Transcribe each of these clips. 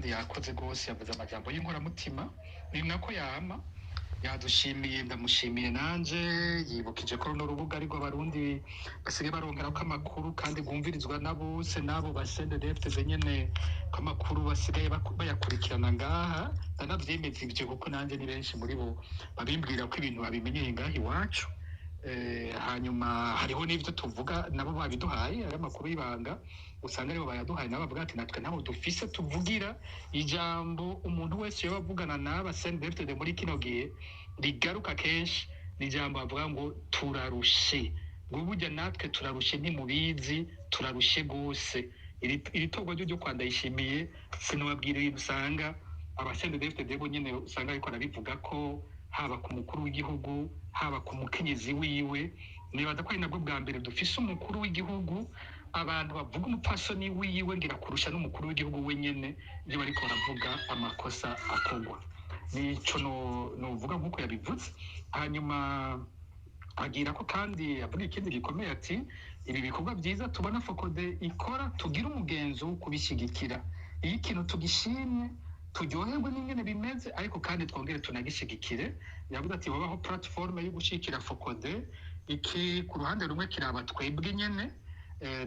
kandi yakoze rwose yavuze amajambo y'inkoramutima ni nako yama yadushimiye ndamushimiye nanje yibukije ko runo rubuga ariko abarundi basigaye barongerako amakuru kandi bumvirizwa na bose nabo basende defte nyene ko amakuru basigaye bayakurikirana ngaha ndanavyemeza ivyo kuko nanje ni benshi muri bo babimbwira ko ibintu babimenyeye ngaha iwacu. Hanyuma hariho n'ivyo tuvuga nabo babiduhaye ari amakuru y'ibanga usanga aribo bayaduhaye nabo bavuga ati natwe nabo dufise tuvugira ijambo umuntu wese yoba avugana n'aba sendefte muri kino gihe rigaruka kenshi ni ijambo bavuga ngo turarushe ngo burya natwe turarushe ntimubizi turarushe gose iri torwa ryo kwa Ndayishimiye sinababwira ibintu usanga abasendefte bo nyene usanga ariko arabivuga ko haba ku mukuru w'igihugu haba ku mukenyezi wiwe nibaza ko ari nabwo bwa mbere dufise umukuru w'igihugu abantu bavuga umupfasoni wiwe ngira kurusha n'umukuru w'igihugu wenyene iyo bariko baravuga amakosa akogwa nico novuga nk'uko yabivuze. Hanyuma agira ko kandi avuga ikindi gikomeye ati ibi bikorwa byiza tubona Fokode ikora tugira umugenzo wo kubishigikira iyo ikintu tugishimye turyoherwe n'ingene bimeze ariko kandi twongere tunagishigikire. Yavuze ati babaho platform yo gushikira Fokode iki ku ruhande rumwe kiraba twebwe nyene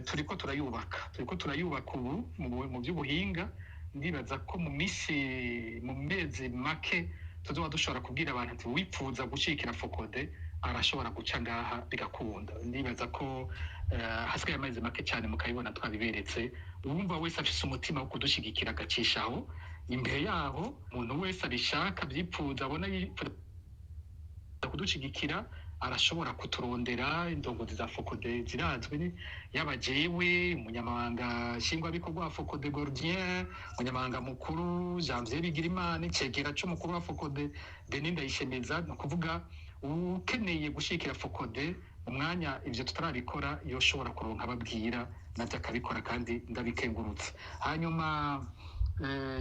turiko turayubaka ubu mu by'ubuhinga ndibaza ko mu mezi make tuzoba dushobora kubwira abantu ati wipfuza gushikira Fokode arashobora guca ngaha bigakunda. Ndibaza ko hasigaye amezi make cyane mukayibona twabiberetse uwumva wese afise umutima wo kudushigikira agacishaho imbere yaho umuntu wese abishaka byipfuza abona kudushigikira arashobora kuturondera indongozi za Fokode zirazwe yabajewe umunyamabanga nshingwabikorwa wa Fokode Gordien umunyamabanga mukuru Janvier Bigirimana icegera c'umukuru wa Fokode Denis Ndayishemeza no kuvuga ukeneye gushikira Fokode umwanya ivyo tutarabikora yoshobora kuronka ababwira navyo akabikora kandi ndabikengurutse. Hanyuma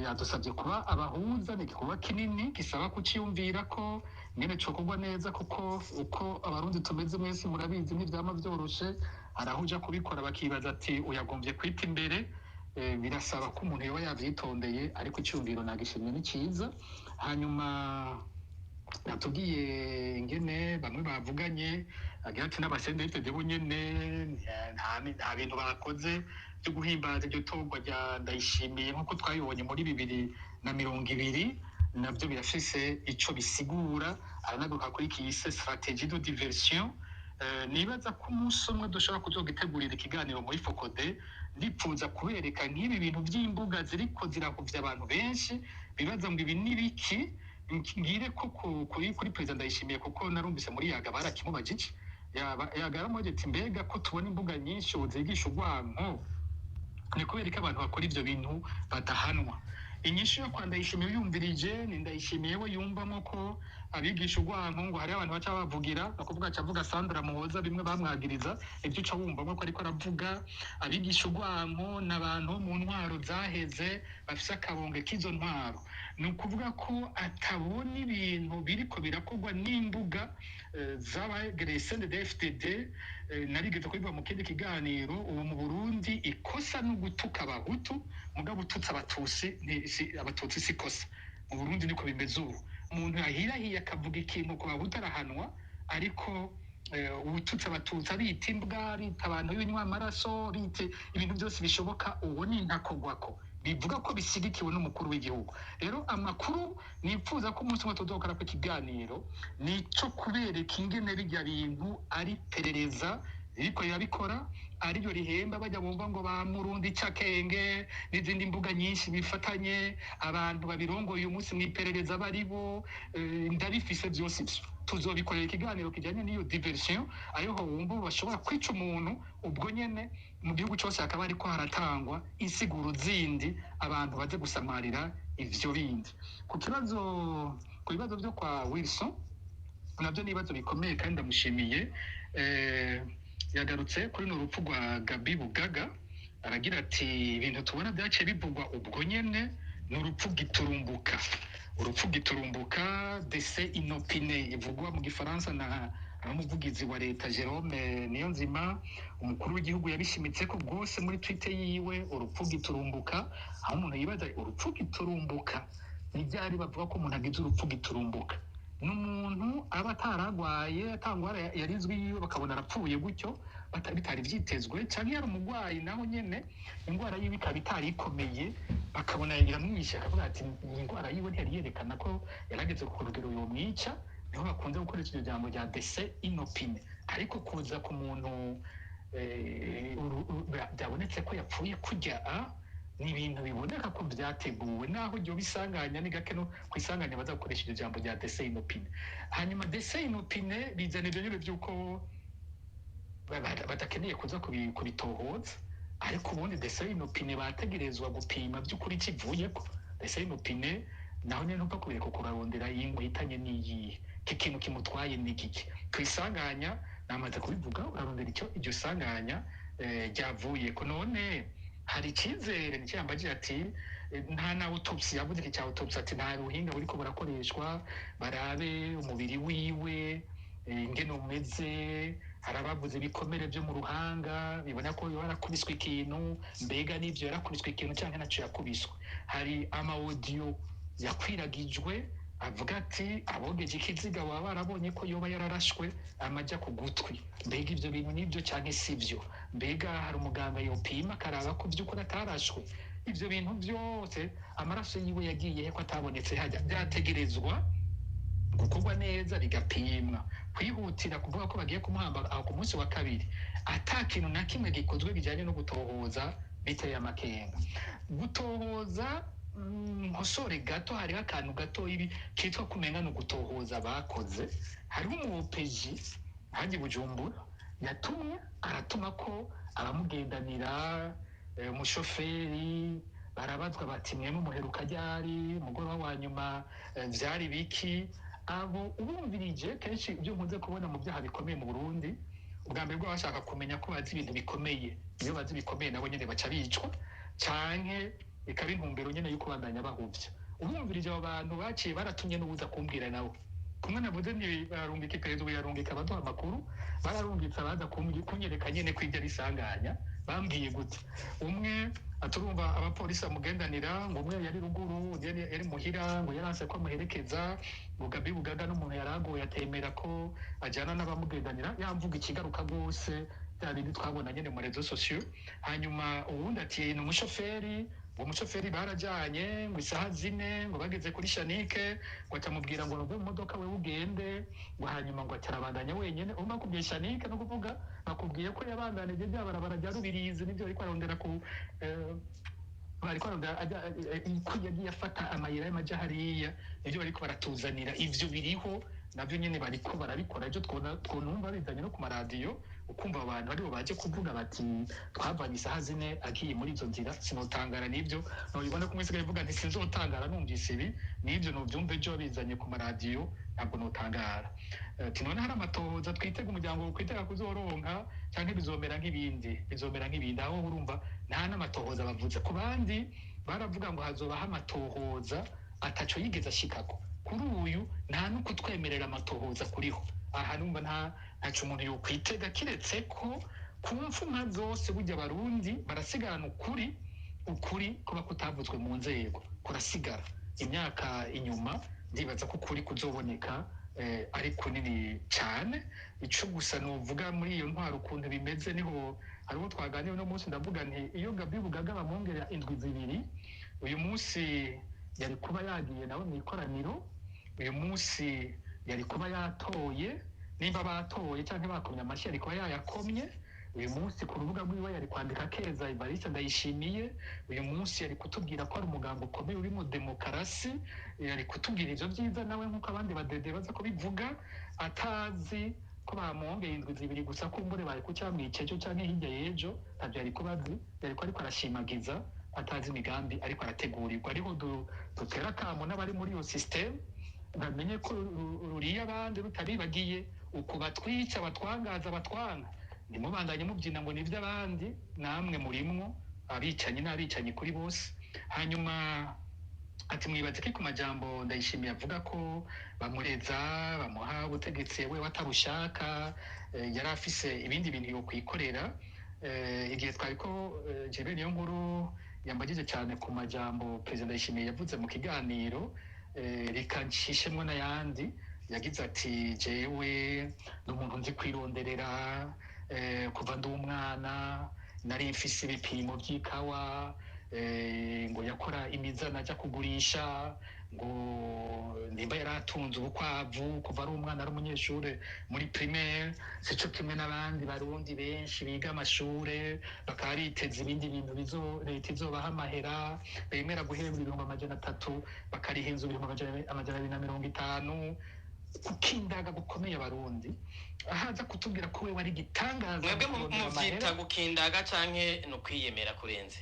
yadusabye kuba abahuza ni igikorwa kinini gisaba kuciyumvira ko nyene cokorwa neza kuko uko abarundi tumeze mwese murabizi ntivyama vyoroshe arahuja kubikora bakibaza ati uyagombye kwita imbere birasaba ko umuntu yoba yavyitondeye ariko icyumviro nagishimye ni ciza. Hanyuma natubwiye ingene bamwe bavuganye agira ati n'abasendefte bo nyene nta bintu bakoze byo guhimbaza iryo torwa rya Ndayishimiye nk'uko twabibonye muri 2020 nabyo birafise ico bisigura aranaguruka kuri kiyise stratégie de diversion. Nibaza ko umunsi umwe dushobora kuzogitegurira ikiganiro muri Fokode ndipfuza kubereka nk'ibi bintu by'imbuga ziriko zirahuvya abantu benshi bibaza ngo ibi nibiki ngire ko kuri president Ndayishimiye kuko narumvise muri yaga barakimubajije yagaramuje ati mbega ko tubona imbuga nyinshi uzigisha urwanko ni kubera ko abantu bakora ivyo bintu badahanwa. Inyishu yo kwa Ndayishimiye yumvirije ni Ndayishimiye we yumvamo ko abigisha urwanko ngo hari abantu baca bavugira bakuvuga cavuga Sandra Muhoza bimwe bamwagiriza ibyo uca wumvamo ko ariko aravuga abigisha urwanko n'abantu mu ntwaro zaheze bafise akabonge k'izo ntwaro ni ukuvuga ko atabona ibintu biriko birakorwa n'imbuga z'abagressende DFDD narigeze kubiva mu kindi kiganiro ubu mu Burundi ikosa no gutuka abahutu mugabo ututsa abatutsi sikosa mu Burundi niko bimeze ubu umuntu ahirahiye akavuga ikintu ku bahutu arahanwa ariko ubututsi abatutsi abita imbwa bita abantu b'inywa amaraso bite ibintu byose bishoboka uwo ni ntakogwako bivuga ko bisigikiwe n'umukuru w'igihugu. Rero amakuru nipfuza ko umunsi umwe tuzokora ku kiganiro nico kubereka ingene bijya bintu ari perereza riko yabikora ariyo rihemba bajya bumva ngo ba Murundi Cakenge n'izindi mbuga nyinshi bifatanye abantu babirongoye uyu munsi mwiperereza baribo ndabifise byose byo tuzobikorera ikiganiro kijanye n'iyo diversion ayoho wumva bashobora kwica umuntu ubwo nyene mu gihugu cyose akaba ariko haratangwa insiguro zindi abantu baze gusamarira ivyo bindi. Ku bibazo byo kwa Wilson nabyo nibazo bikomeye kandi ndamushimiye yagarutse kuri n'urupfu rwa Gabi Bugaga aragira ati ibintu tubona byaciye bivugwa ubwo nyene n'urupfu giturumbuka décès inopiné ivugwa mu gifaransa umuvugizi wa leta Jerome Niyonzima, umukuru w'igihugu yabishimitse ko bwose muri Twitter yiwe urupfu giturumbuka, aho umuntu yibaza urupfu giturumbuka n'ibyari bavuga ko umuntu agize urupfu giturumbuka n'umuntu aba ataragwaye atangwara yarizwe yiwe bakabona arapfuye gutyo bitari byitezwe, cyangwa yari umugwayi naho nyene indwara yiwe ikaba itari ikomeye bakabona iramwishe akavuga ati iyi ndwara yiwe ntiyari yerekana ko yarageze ku rugero yomwica, niho bakunze gukoresha iryo jambo rya décès inopine. Ariko kuza ku muntu byabonetse ko yapfuye kujya ni ibintu biboneka ko byateguwe, naho ryo bisanganya ni gake no kwisanganya bazakoresha iryo jambo rya décès inopine. Hanyuma décès inopine bizana ibyo nyine by'uko badakeneye kuza kubitohoza, ariko ubundi décès inopine bategerezwa gupima by'ukuri kivuyeko. Décès inopine naho nyine ntupa kubireka kurarondera yingo hitanye n'iyihe ikintu kimutwaye n'igiki kwisanganya namaze kubivuga, urarondera icyo iryo sanganya ryavuye ko. None hari icyizere nicyambagira ati nta na autopsy yavuze iki cya autopsy ati nta ruhinga buriko burakoreshwa barabe umubiri wiwe ingene umeze, harabavuze ibikomere byo mu ruhanga bibona ko yarakubiswe ikintu, mbega n'ibyo yarakubiswe ikintu cyangwa naco yakubiswe. Hari ama audio yakwiragijwe avuga ati abogeje ikiziga baba barabonye ko yoba yararashwe amajya ku gutwi, mbega ibyo bintu nibyo cyane sivyo, mbega hari umuganga yopima akaraba ko by'ukuri atarashwe. Ibyo bintu byose amaraso yiwe yagiye he ko atabonetse hajya, byategerezwa gukorwa neza bigapimwa. Kwihutira kuvuga ko bagiye kumuhamba aho ku munsi wa kabiri ata kintu na kimwe gikozwe bijyanye no gutohoza biteye amakenga. Gutohoza nkosore gato, hariho akantu gato ibi kitwa kumenga no gutohoza bakoze. Hariho umupeji haje Bujumbura yatumye aratuma ko abamugendanira umushoferi barabazwa bati mwe muheruka ryari umugoroba wa nyuma vyari biki. Abo ubumvirije kenshi ibyo nkunze kubona mu byaha bikomeye mu Burundi, ubwa mbere bwo bashaka kumenya ko bazi ibintu bikomeye, iyo bazi bikomeye nabo nyene baca bicwa canke ikaba intumbero nyene yuko bandanya bahuvya. Ubumvirije abo bantu baciye baratumye n'ubuza kumbwira nawe kumwe navuze ni barungika iperereza yarungika abaduha amakuru, bararungitse abaza kunyereka nyene kw'iryo risanganya. Bambwiye gute? Umwe aturumva abapolisi amugendanira ngo umwe yari ruguru yari muhira ngo yaranse ko amuherekeza, Gabi Bugaga n'umuntu yaragoye atemera ko ajyana n'abamugendanira, yamvuga ikigaruka rwose bya bindi twabona nyene mu rezo sociaux. Hanyuma uwundi ati ni umushoferi, ngo umushoferi barajyanye ngo isaha 4 ngo bageze kuri Shanike ngo atamubwira ngo nuve mu modoka we ugende, ngo hanyuma ngo atarabandanya wenyene. Uma kubwiye Shanike no kuvuga bakubwiye ko yabandanije byabarabara rya Rubirizi nibyo ariko arondera ku bariko yagiye afata amayira y'amaja hariya, nibyo bariko baratuzanira. Ivyo biriho nabyo nyene bariko barabikora, ibyo twonumva bizanye no ku maradiyo, ukumva abantu aribo baje kuvuga bati twavanye isaha 4 agiye muri izo nzira. Sinotangara n'ibyo, nobibona ko mwese bivuga nti sinzotangara numvise ibi n'ibyo nobyumve byo bizanye ku maradiyo, ntabwo notangara. Tinone hari amatohoza twitega umuryango kwitega kuzoronka cyangwa bizomera nk'ibindi aho urumva nta n'amatohoza bavuze. Ku bandi baravuga ngo hazobaho amatohoza ataco yigeze ashikako, kuri uyu nta nuko twemerera amatohoza kuriho. Aha numva ntaco umuntu yokwitega kiretse ko ku mfuma zose burya Barundi barasigarana ukuri kuba kutavuzwe mu nzego kurasigara imyaka inyuma. Ndibaza ko ukuri kuzoboneka ari kunini cyane. Ico gusa novuga muri iyo ntwaro ukuntu bimeze, niho hariho twaganiye no munsi ndavuga nti iyo Gabi Bugaga bamwongera indwi 2 uyu munsi yari kuba yagiye nawe mu ikoraniro, uyu munsi yari kuba yatoye, nimba batoye cyangwa bakomye amashyi yari kuba yayakomye. Uyu munsi ku rubuga rwiwe yari kwandika keza Evariste Ndayishimiye, uyu munsi yari kutubwira ko ari umuganga ukomeye uri mu demokarasi, yari kutubwira ivyo byiza nawe nk'uko abandi badede baza kubivuga, atazi ko bamwongeye indwi 2 gusa kumbure bari kucyamwica cyo cyangwa hirya y'ejo, ntabyo yari kubazi, yari ko ariko arashimagiza atazi imigambi ariko arategurirwa. Ariho dutera kamo n'abari muri iyo system bamenye ko ruriya abandi rutabibagiye, uko batwica batwangaza batwanga nimubandanye mubyina ngo nivyo abandi, namwe murimwo abicanyi n'abicanyi kuri bose. Hanyuma ati mwibaze ko ku majambo Ndayishimiye avuga ko bamureza bamuha ubutegetsi we watabushaka yari afise ibindi bintu yo kwikorera igihe twari ko jewe niyo nkuru yambagije cyane ku majambo President Ndayishimiye yavuze mu kiganiro reka nshishemwe n'ayandi yagize ati jewe n'umuntu nzi kwironderera kuva ndi umwana nari mfise ibipimo by'ikawa ngo yakora imizana ajya kugurisha ngo nimba yaratunze ubukwavu kuva ari umwana ari umunyeshure muri primaire sico kimwe n'abandi barundi benshi biga amashure bakariteza ibindi bintu leta izobaha amahera bemera guhembwa 300 bakariha inzu 250 gukindaga gukomeye abarundi ahaza kutubwira ko we wari gitangaza mwebwe muvyita gukindaga canke no kwiyemera kurenze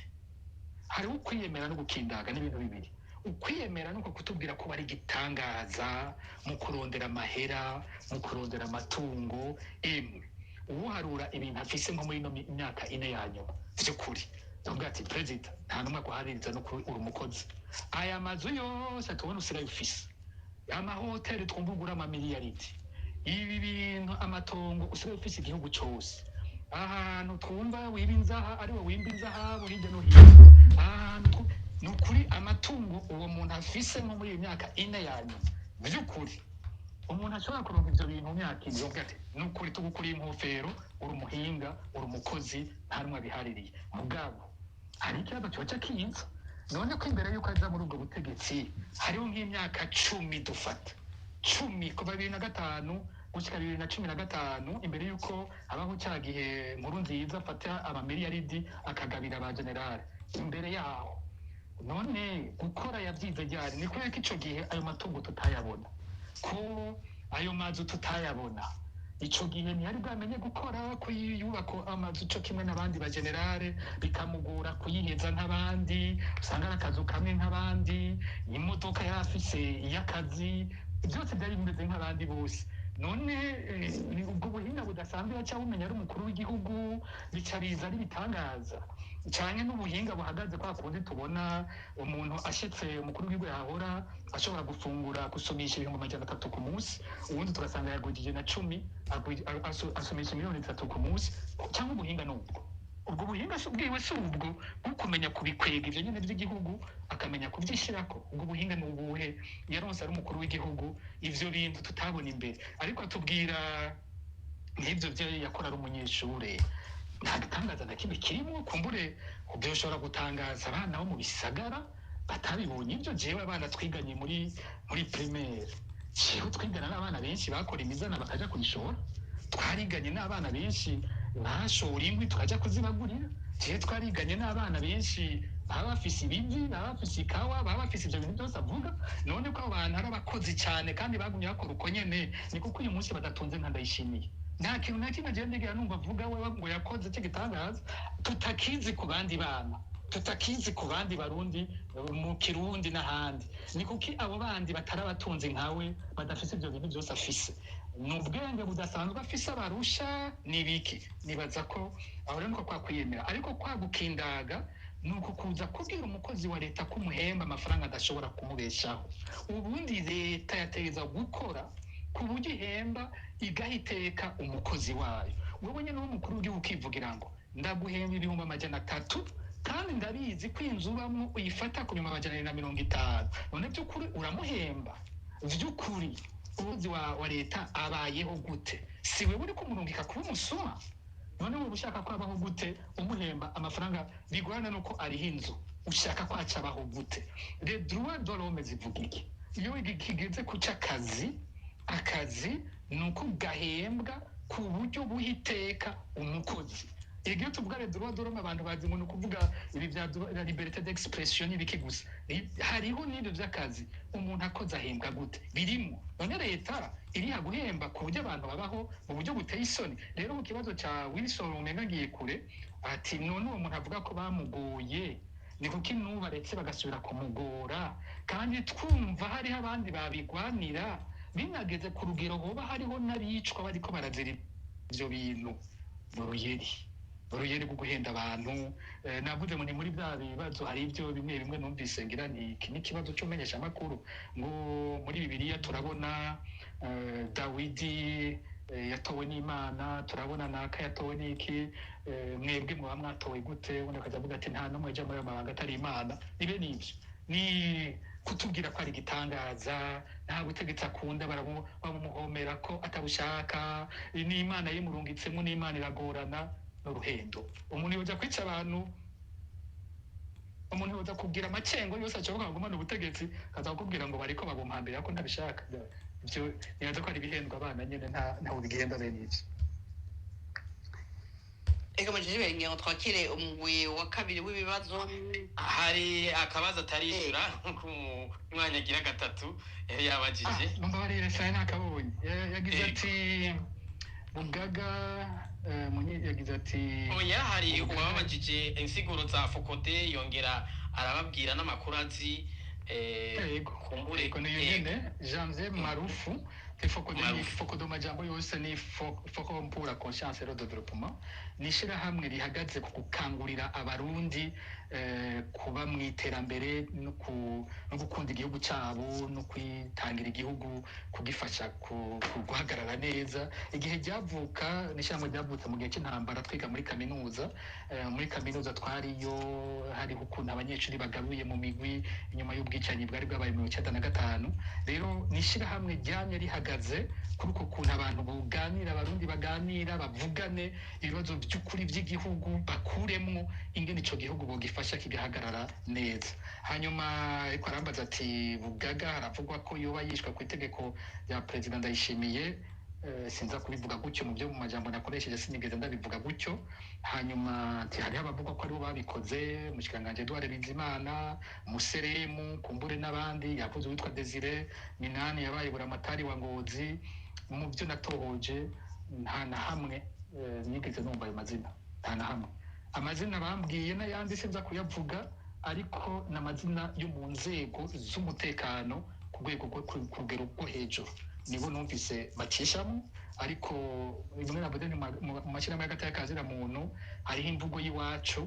hari ukwiyemera no gukindaga n'ibintu bibiri ukwiyemera nuko kutubwira ko bari gitangaza mu kurondera amahera mu kurondera amatungo emwe uharura ibintu afise nko muri no myaka 4 yanyuma by'ukuri ndavuga ati president nta numwe guhaririza no kuri umukozi aya mazu yose tubona usira ufise amahoteli twumvugura amamiliyaridi ibi bintu amatongo usira ufise igihugu cyose ahantu twumva wibinzaha ariwe wimbinzaha burije no hino ahantu nukuri amatungo uwo muntu afise nko muri imyaka 4 yanyuma by'ukuri umuntu ashobora kuronka ivyo bintu myaka izovuga ati nukuri tugukuri inkofero uri umuhinga uri umukozi nta rumwe bihaririye mugabo hari ikibazo cyoca kinza none ko imbere yuko aza muri ubwo butegetsi hariho nk'imyaka 10 dufata 10 kuva 2005 gushika 2015 imbere yuko abaho cyagihe nkuru nziza afata amamiliyaridi akagabira aba general imbere yaho none gukora yavyize ryari ni kubera ko ico gihe ayo matungo tutayabona ko ayo mazu tutayabona ico gihe ntiyari bwamenye gukora kuyubako amazu cyo kimwe n'abandi ba generale bikamugura kuyiheza nk'abandi usanga akazu kamwe nk'abandi imodoka yarafise y'akazi byose byari bimeze nk'abandi bose none ubwo buhinga budasanzwe cyangwa umenya ari umukuru w'igihugu bicabiza ari bitangaza cyane n'ubuhinga buhagaze kwa kundi tubona umuntu ashitse umukuru w'igihugu yahora ashobora gufungura gusumisha 300 ku munsi ubundi tugasanga yagujije na 10 asumisha 3 ku munsi cyangwa ubuhinga n'ubwo ubwo buhinga bwiwe si ubwo kumenya kubikwega ivyo nyene by'igihugu akamenya kuvyishirako ubwo buhinga n'ubuhe yaronse ari umukuru w'igihugu ivyo bintu tutabona imbere ariko atubwira nk'ivyo byo yakora ari umunyeshure nta gitangaza na kimwe kirimo kumbure kubyo ushobora gutangaza abana bo mu bisagara batabibonye ibyo jewe abana twiganye muri primaire jewe twigana n'abana benshi bakora imizana bakaja kuyishora twariganye n'abana benshi bashora inkwi tukaja kuzibagurira jewe twariganye n'abana benshi baba bafise ibigi baba bafise ikawa baba bafise ivyo bintu byose avuga none ko abantu ari abakozi cyane kandi bagumye bakora uko nyene ni kuko uyu munsi badatunze nka Ndayishimiye nta kintu na kimwe agenda ngira numva avuga we ngo yakoze cyo gitangaza tutakizi ku bandi bana tutakizi ku bandi barundi mu Kirundi n'ahandi ni kuki abo bandi batarabatunze nkawe badafise ibyo bintu byose afise n'ubwenge budasanzwe afise abarusha nibiki nibaza ko aho rero kwa kwiyemera ariko kwa gukindaga nuko kuza kubwira umukozi wa leta kumuhemba amafaranga adashobora kumubeshaho ubundi leta yategeza gukora kuburyo ihemba igahiteka umukozi wayo wowe nyene n'umukuru w'igihugu ukivugira ngo ndaguhemba 300 kandi ndabizi ko inzu bamwe uyifata ku 250 none by'ukuri uramuhemba vy'ukuri ubuzi wa leta abayeho gute si wewe uri kumurungika kuba umusuma none wowe ushaka ko abaho gute umuhemba amafaranga bigorana nuko ari inzu ushaka ko acabaho gute les droits de l'homme zivuga iki iyo kigeze kuca akazi nuko gahembwa ku buryo buhiteka umukozi iyo tuvuga les droits de l'homme abantu bazi ngo nukuvuga ibi bya la liberté d'expression ibiki gusa hariho n'ibyo by'akazi umuntu akoze ahembwa gute birimo none leta iri haguhemba ku buryo abantu babaho mu buryo buteye isoni rero mu kibazo ca Wilson umengagiye kure ati none uwo muntu avuga ko bamugoye ni kuki nubaretse bagasubira kumugora kandi twumva hariho abandi babigwanira binageze ku rugero hoba hariho n'abicwa bariko barazira ivyo bintu mu ruyeri uruyeri rwo guhenda abantu navuze ngo ni muri bya bibazo hari ibyo bimwe bimwe numvise ngira ni iki ni ikibazo cyo menyesha amakuru ngo muri Bibiliya turabona Dawidi yatowe n'Imana turabona naka yatowe n'iki mwebwe muba mwatowe gute ubundi akaza avuga ati nta n'umwe ajya muri ayo mabanga atari Imana nibe nivyo ni kutubwira ko ari igitangaza nta gutegetse akunda baramuhomera ko atabushaka n'Imana yimurungitsemo n'Imana iragorana n'uruhendo umuntu yoja kwica abantu umuntu yoza kubwira amacengo yose acoboka ngo umane ubutegetsi kaza kukubwira ngo bariko babumpambira ko ntabishaka ivyo nibaza ko ari ibihendwa abana nyene nta ubigenda bene ivyo ego mujije benge ngo twakire umugwi wa kabiri w'ibibazo hari akabazo atarishura ku mwanya gira gatatu yari yabajije numva barire sai nakabonye yagize ati Mugaga yagize ati oya hari uwabajije insiguro za Fokode yongera arababwira n'amakuru azi kumbure niyo nyene Janvier Marufu Fokode majambo yose ni Forum pour la conscience et le développement nishira hamwe rihagaze ku gukangurira abarundi kuba mu iterambere no gukunda igihugu cyabo no kwitangira igihugu kugifasha guhagarara neza igihe ryavuka nishyamba ryavutse mu gihe cy'intambara twiga muri kaminuza twariyo hariho ukuntu abanyeshuri bagaruye mu migwi inyuma y'ubwicanyi bwari bwabaye mu 1995 rero nishira hamwe ryamye rihagaze kuri uko kuntu abantu buganira abarundi baganira bavugane ibibazo by'ukuri by'igihugu bakuremwo ingene ico gihugu bogifasha kigahagarara neza hanyuma ariko arambaza ati Bugaga haravugwa ko yoba yishwa ku itegeko rya president Ndayishimiye sinza kubivuga gutyo mu byo mu majambo nakoresheje sinigeze ndabivuga gutyo hanyuma ati hari abavuga ko aribo babikoze mushikanganje Edouard Bizimana Museremu kumbure n'abandi yavuze witwa Desire Minani yabaye buramatari wa Ngozi mu byo natohoje nta na hamwe nigeze numva ayo mazina nta na hamwe amazina bambwiye n'ayandi sinza kuyavuga ariko n'amazina yo mu nzego z'umutekano ku rwego ku rugero rwo hejuru nibo numvise bacishamo ariko bimwe navuze mu mashyirahamwe y'agateka muntu hariho imvugo y'iwacu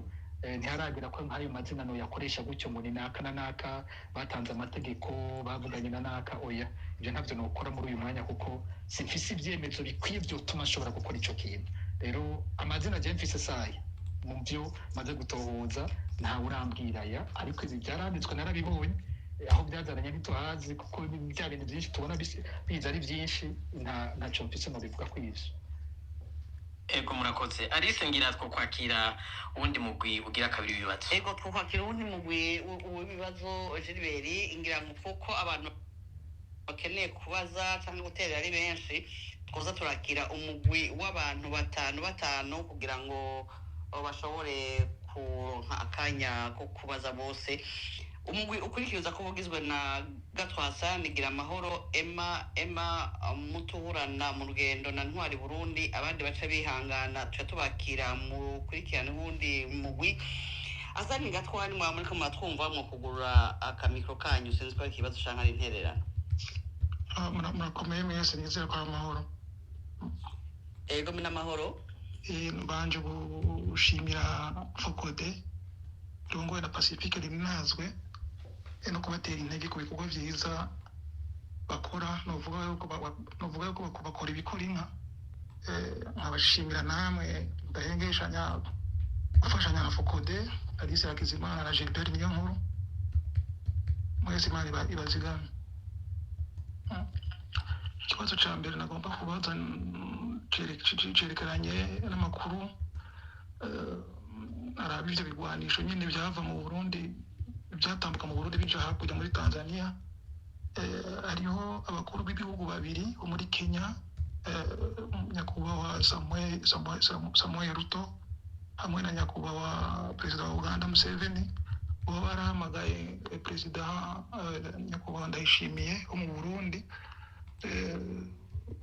ntiharagira ko nk'ayo mazina no yakoresha gutyo ngo ni naka na naka batanze amategeko bavuganye na naka oya ibyo ntabyo nokora muri uyu mwanya kuko simfise ibyemezo bikwiye byotuma ashobora gukora ico kintu rero amazina je mfise saya mu byo maze gutohoza ntawe urambwira aya ariko ibi byaranditswe narabibonye aho byazaranye ntituhazi kuko bya bintu byinshi tubona biza ari byinshi ntaco mfise no bivuga kw'ivyo ego murakoze Alice ngira two kwakira uwundi mugwi ugira kabiri ibibazo ego twakira uwundi mugwi w'ibibazo Gilbert ngira ngo kuko abantu bakeneye kubaza cyangwa guterera ari benshi twoza turakira umugwi w'abantu batanu kugira ngo bashobore kuronka akanya ko kubaza bose umugwi ukurikiza ko bugizwe na Gatwasa Nigira Amahoro Emma Mutuburana mu rugendo na Ntwari Burundi abandi baca bihangana tuca tubakira mu kurikirana ubundi mugwi azani Gatwani mwa muri ko matwumva mu kugurura akamikro kanyu sinzi ko ikibazo cyangwa ari intererano murakomeye mwese nizera ko amahoro ego mina amahoro mbanje gushimira Fokode rongoye na Pacifique rinazwe no kubatera intege ku bikorwa byiza bakora novuga yuko bakora ibikora inka nkabashimira namwe ndahengeshanya gufashanya na Fokode Alice Hakizimana na Gilbert Niyonkuru mwese Imana ibazigame ikibazo cya mbere nagomba kubaza cerekeranye n'amakuru arabi ibyo bigwanisho nyine byava mu Burundi byatambuka mu Burundi bija hakurya muri Tanzania hariho abakuru b'ibihugu babiri muri Kenya nyakubahwa Samuel Ruto hamwe na nyakubahwa perezida wa Uganda Museveni bo barahamagaye perezida nyakubahwa Ndayishimiye wo mu Burundi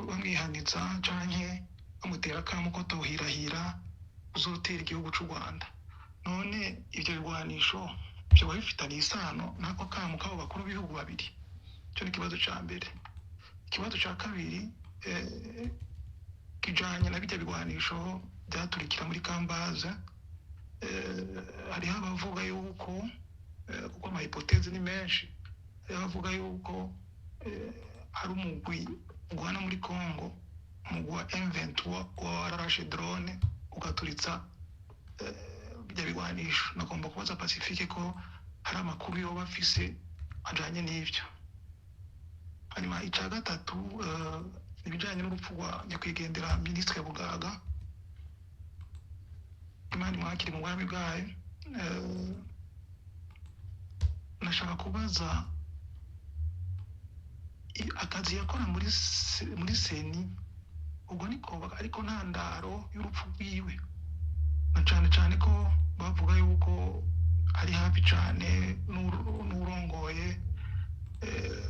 bamwihanitsa canke bamutera akamu ko tohirahira uzotera igihugu cy'u Rwanda none ibyo bigwanisho byo bifitanye isano nako kamu kabo bakuru b'ibihugu babiri cyo ni kibazo cya mbere ikibazo cya kabiri kijanye na bijya bigwanisho byaturikira muri kambaza hariho abavuga yuko kuko amahipoteze ni menshi hariho abavuga yuko hari umugwi ugwana muri Congo umugwi wa M23 wararashe drone ugaturitsa bya bigwanisho. Nagomba kubaza Pacifique ko hari amakuru yo bafise ajanye n'ivyo. Hanyuma icya gatatu ibijanye n'urupfu rwa nyakwigendera Ministre Bugaga, Imana imwakire mu bwami bwayo. Nashaka kubaza akazi yakora muri seni ubwo niko ariko ntandaro y'urupfu rwiwe, na cyane ko bavuga yuko ari hafi cyane n'urongoye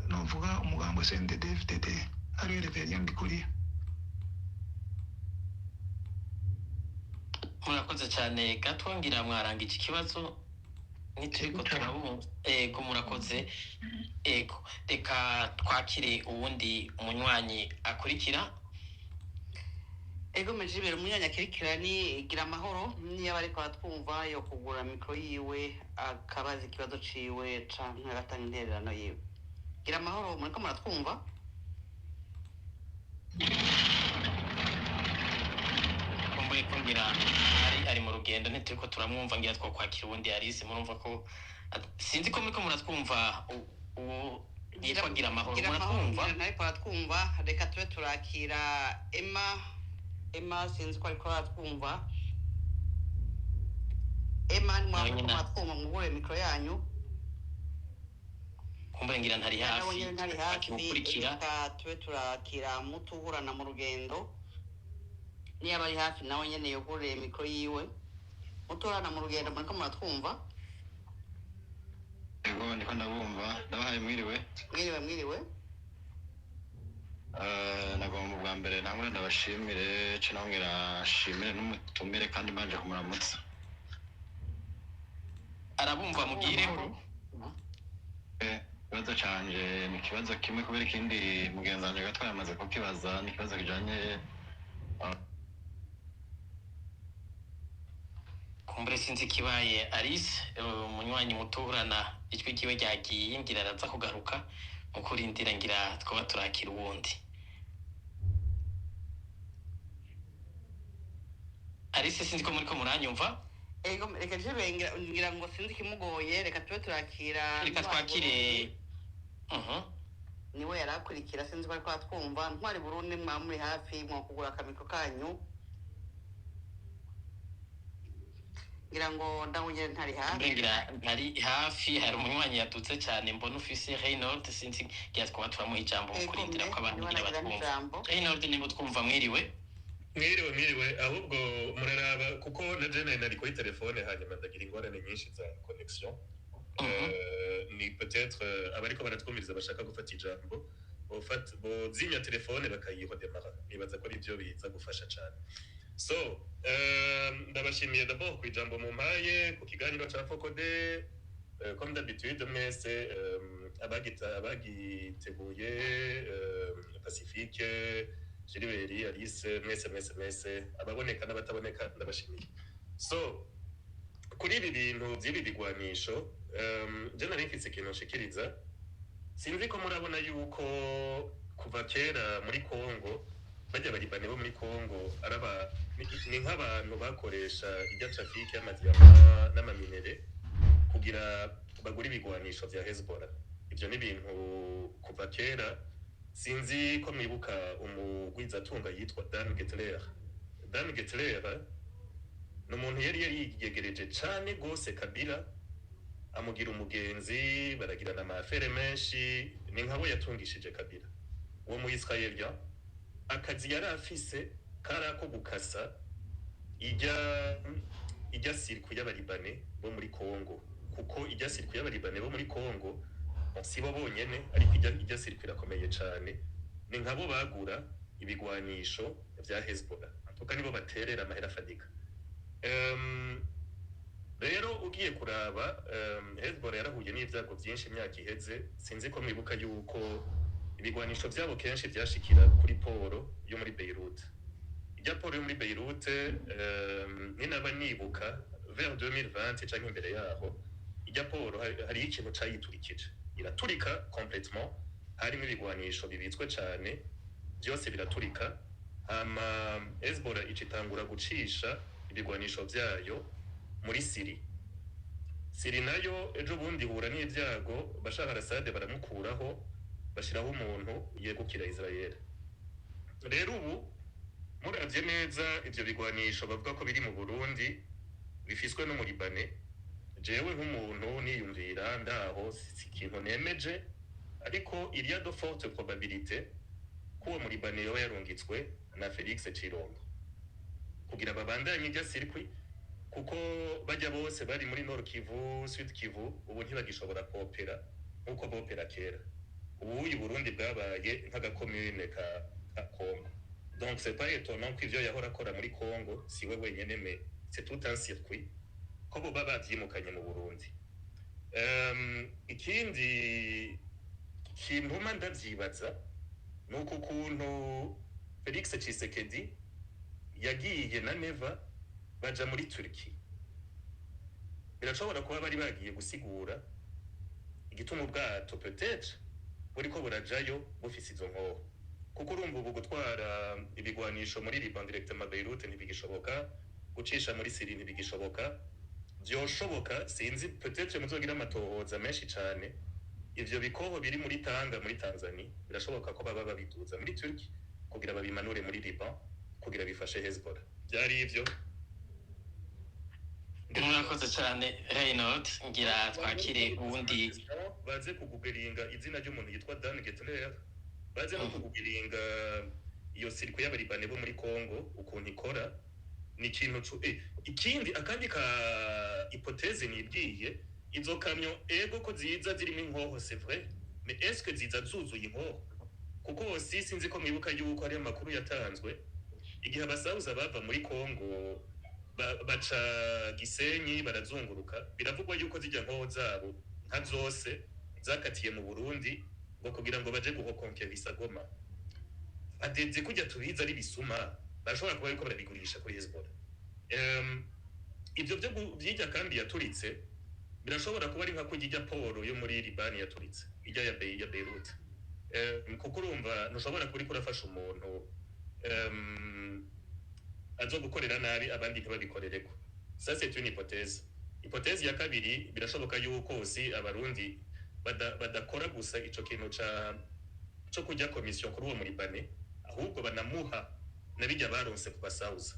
novuga umugambo CNDD FDD ari Reverien Ndikuriye. murakoze cyane gatwongira mwaranga iki kibazo nituriko turabumva. Ego murakoze. Ego reka twakire uwundi umunywanyi akurikira. Ego Mejibere umunyanya akirikira ni gira amahoro niyo bariko batwumva yo kugura mikro yiwe akabaza ikibazo ciwe canke agatanga intererano yiwe. Gira amahoro muriko muratwumva? Kumbuye kumbira ari mu rugendo ntituriko turamwumva ngira two kwakira uwundi Alice murumva ko sinzi ko muriko muratwumva uwo yitwa gira amahoro muratwumva? Ariko baratwumva reka tube turakira Emma sinzi ko ariko baratwumva. Emma mwamwe muratwumva mugure mikro yanyu. Kumbure ngira ntari hafi akimukurikira tube turakira mutuhurana mu rugendo niyo abari hafi nawe nyene yogure mikro yiwe muturana mu rugendo muriko muratwumva. Ego ndiko ndabumva ndabahaye mwiriwe. Mwiriwe nagomba bwa mbere ntangure ndabashimire cinongera shimire n'umutumire kandi manje kumuramutsa. Arabumva mubwireko. Ikibazo canje ni ikibazo kimwe kubera ikindi mugenzi wanje gatwaye amaze kukibaza ni ikibazo kijanye kumbure sinzi kibaye Alice umunywanyi muturana ijwi kiwe ryagiye ngira araza kugaruka mu kurindira ngira twaba turakira uwundi. Alice sinzi ko muriko muranyumva? Ego reka jebe ngira ngo sinzi kimugoye reka tube turakira reka twakire niwe yarakurikira sinzi ko ariko atwumva ntwari Burundi mwamuri hafi mwo kugura akamiko kanyu ngira ngo ndawongere ntari hafi hari umunywanyi yadutse cyane mbona ufise Reynold sinzi ngira twaba turamuha ijambo mu kurindira ko abantu ngira batwumva. Reynold nimba twumva mwiriwe ahubwo muraraba kuko na jene nari kuri telefone hanyuma ndagira ingorane nyinshi za connection. Ni peut-être abariko baratwumiriza bashaka gufata ijambo bozinya telefone bakayiho demara nibaza ko ari byo biza gufasha cyane. So ndabashimiye d'abord ku ijambo mu mpaye ku kiganiro ca Focode comme d'habitude mwese abagiteguye Pacifique Gilbert Alice mwese ababoneka n'abataboneka ndabashimiye. So kuri ibi bintu by'ibi bigwanisho je nari mfise ikintu nshikiriza sinzi ko murabona yuko kuva kera muri Congo bajya baribane bo muri Congo araba ni nk'abantu bakoresha ijya traffic y'amadiama n'amaminere kugira bagura ibigwanisho vya Hezbollah. Ivyo ni ibintu kuva kera sinzi ko mwibuka umugwizatunga yitwa Dan Getler ni umuntu yari yegereje cane gose Kabila amugira umugenzi baragirana amafere menshi ni nkabo yatungishije Kabila. Uwo mu Israel akazi yari afise karako gukasa ijya sirku y'abaribane bo muri Congo kuko ijya sirku y'abaribane bo muri Congo sibo bonyene ariko ijya sirku irakomeye cane ni nkabo bagura ibigwanisho vya Hezbollah atuka nibo baterera amahera fadika. Rero ugiye kuraba Hezbollah yarahuye n'ivyago vyinshi imyaka iheze sinzi ko mwibuka yuko ibigwanisho vyabo kenshi vyashikira kuri poro yo muri Beirut. ijya poro yo muri Beirut ninaba nibuka vers 2020 canke imbere yaho ijya poro hari ikintu cayiturikije iraturika complètement harimo ibigwanisho bibitswe cane byose biraturika hama Hezbollah icitangura gucisha ibigwanisho vyayo muri Siri nayo ejo bundi hura n'ibyago Bashar al-Assad baramukuraho bashiraho umuntu yegukira Israel. Rero ubu muravye neza ivyo bigwanisho bavuga ko biri mu Burundi bifiswe no muri Libane. Jewe nk'umuntu niyumvira ndaho si ikintu nemeje ariko il y a de fortes probabilités ko uwo muri Libane yoba yarungitswe na Felix Tshisekedi kugira babandanye ijya circuit kuko bajya bose bari muri Nord Kivu, Sud Kivu ubu ntibagishobora kopera nkuko bopera kera. Ubu uyu Burundi bwabaye nk'agakomune ka Congo. Donc c'est pas étonnant que ivyo yahora akora muri Congo siwe wenyene mais c'est tout un circuit ko bo bavyimukanye mu Burundi. Ikindi kintuma ndavyibaza nuko ukuntu Felix Tshisekedi yagiye na Neva baja muri Turki. Birashobora kuba bari bagiye gusigura igituma ubwato peut-être buriko burajayo bufise izo nkoho kuko urumva ubu gutwara ibigwanisho muri Liban directement Beirut ntibigishoboka gucisha muri Syrie ntibigishoboka byoshoboka sinzi peut-être muzogira amatohoza menshi cane ivyo bikoho biri muri Tanga muri Tanzania birashoboka ko baba babituza muri Turki kugira babimanure muri Liban kugira bifashe Hezbollah byari ivyo. Murakoze cyane Reynold ngira twakire ubundi baze kugugelinga izina ry'umuntu yitwa Dan Getler baze no kugugelinga iyo circuit y'abaribane bo muri Congo ukuntu ikora ni ikintu ikindi akandi ka hypothèse nibwiye izo kamyo ego ko ziza zirimo inkoho c'est vrai mais est-ce que ziza zuzuye inkoho kuko sinzi ko mwibuka yuko ari amakuru yatanzwe igihe abasabuza bava muri Congo baca Gisenyi barazunguruka biravugwa yuko zijya nkoho zabo nka zose zakatiye mu Burundi ngo kugira ngo baje guhokonkera Isagoma adeze kujya tubiza ari bisuma bashobora kuba yuko barabigurisha kuri Hezbollah. Ibyo byo byijya kandi yaturitse birashobora kuba ari nka kujya poro yo muri Liban yaturitse ijya ya Beirut. Kuko urumva ntushobora kuri kurafasha umuntu azo gukorera nabi abandi ntibabikorereko. Ça c'est une hypothèse. Hypothèse ya kabiri birashoboka yuko si abarundi badakora gusa ico kintu cyo kujya commission kuri uwo muri Bane ahubwo banamuha nabijya baronse ku basauza.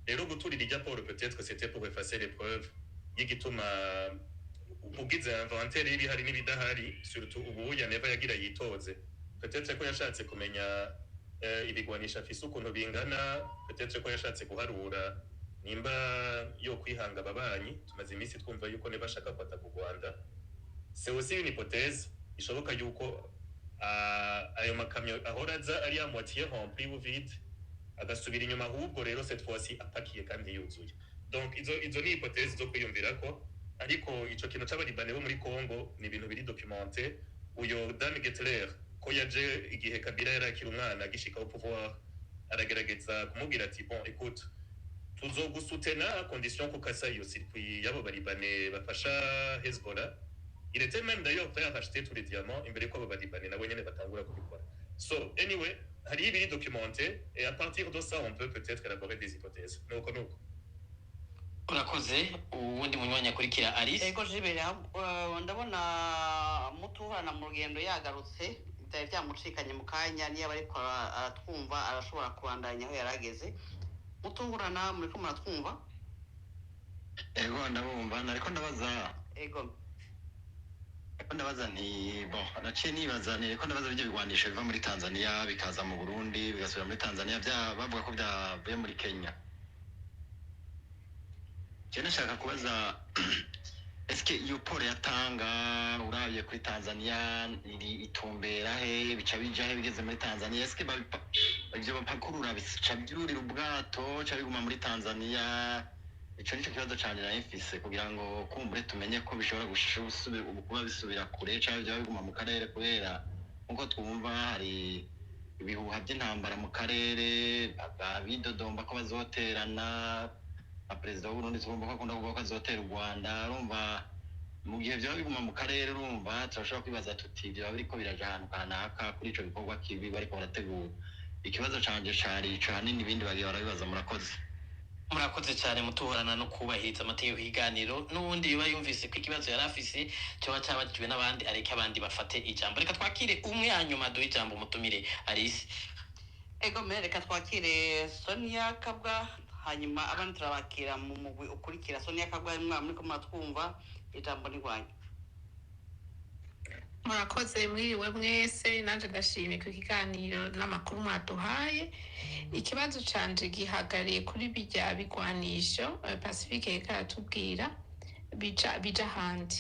Rero guturira ijya Paul peut-être que c'était pour effacer les preuves y'igituma ubwize inventaire iri hari n'ibidahari surtout ubu ya Neva yagira yitoze. Peut-être ko yashatse kumenya ibigwanisha afise ukuntu bingana peut-être ko yashatse guharura nimba yo kwihanga ababanyi tumaze iminsi twumva yuko ne bashaka kwata ku Rwanda. C'est aussi une hypothèse ishoboka yuko ayo makamyo ahoraza ari ya moitié rempli ou vide agasubira inyuma ahubwo rero cette fois-ci apakiye kandi yuzuye. Donc izo ni hypothèse zo kwiyumvira ko ariko ico kintu c'abaribane bo muri Congo ni ibintu biri documenté. Uyo Dan Getler ko yaje igihe Kabila yarakira umwana gishika au pouvoir aragerageza kumubwira ati bon écoute tuzogusutena à condition ko kasa iyo circuit yabo baribane bafasha Hezbollah. Il était même d'ailleurs prêt à racheter tous les diamants imbere ko abo baribane nabo nyene batangura kubikora. So anyway hari ibiri documenté et à partir de ça on peut peut-être élaborer des hypothèses. Nuko urakoze ubundi munyanya kurikira Alice. Ego jibera ndabona mutuhana mu rugendo yagarutse bitari byamucikanye mu kanya niyo bariko aratwumva arashobora kubandanya aho yarageze. Mutungurana muri ko muratwumva? Ego ndabumva nariko ndabaza. Ego ndabaza nti bon naciye nibaza nireko ndabaza ibyo bigwanisho biva muri Tanzania bikaza mu Burundi bigasubira muri Tanzania bavuga ko byavuye muri Kenya. Cyane nshaka kubaza eske iyo poro yatanga urabiye kuri Tanzania iri itumbera he bica bijahe bigeze muri Tanzania eske ibyo bapakurura bica byurira ubwato cyo biguma muri Tanzania. Ico nico kibazo cyane na mfise kugira ngo kumbure tumenye ko bishobora kuba bisubira kure cyangwa byo biguma mu karere kubera nkuko twumva hari ibihuha by'intambara mu karere bidodomba ko bazoterana perezida w'Uburundi turumva ko akunda kuvuga ko azotera u Rwanda urumva mu gihe byaba biguma mu karere urumva turashobora kwibaza tuti byaba biriko biraja ahantu kanaka kuri ico bikorwa kibi bariko barategura ikibazo canje cari hanini ibindi bagiye barabibaza murakoze cyane mutuhorana no kubahiriza amategeko y'iganiro n'ubundi biba yumvise ko ikibazo yari afise cyoba cyabajijwe n'abandi ariko abandi bafate ijambo reka twakire umwe hanyuma duhe ijambo mutumire Alice ego reka twakire Sonia Kabwa hanyuma abandi turabakira mu mugwi ukurikira Sonia Kabwa muri ko muratwumva ijambo ni rwanyu murakoze mwiriwe mwese nanje ndashimye ku kiganiro n'amakuru mwaduhaye ikibazo canje gihagariye kuri bijya bigwanisho Pacifique karatubwira bija handi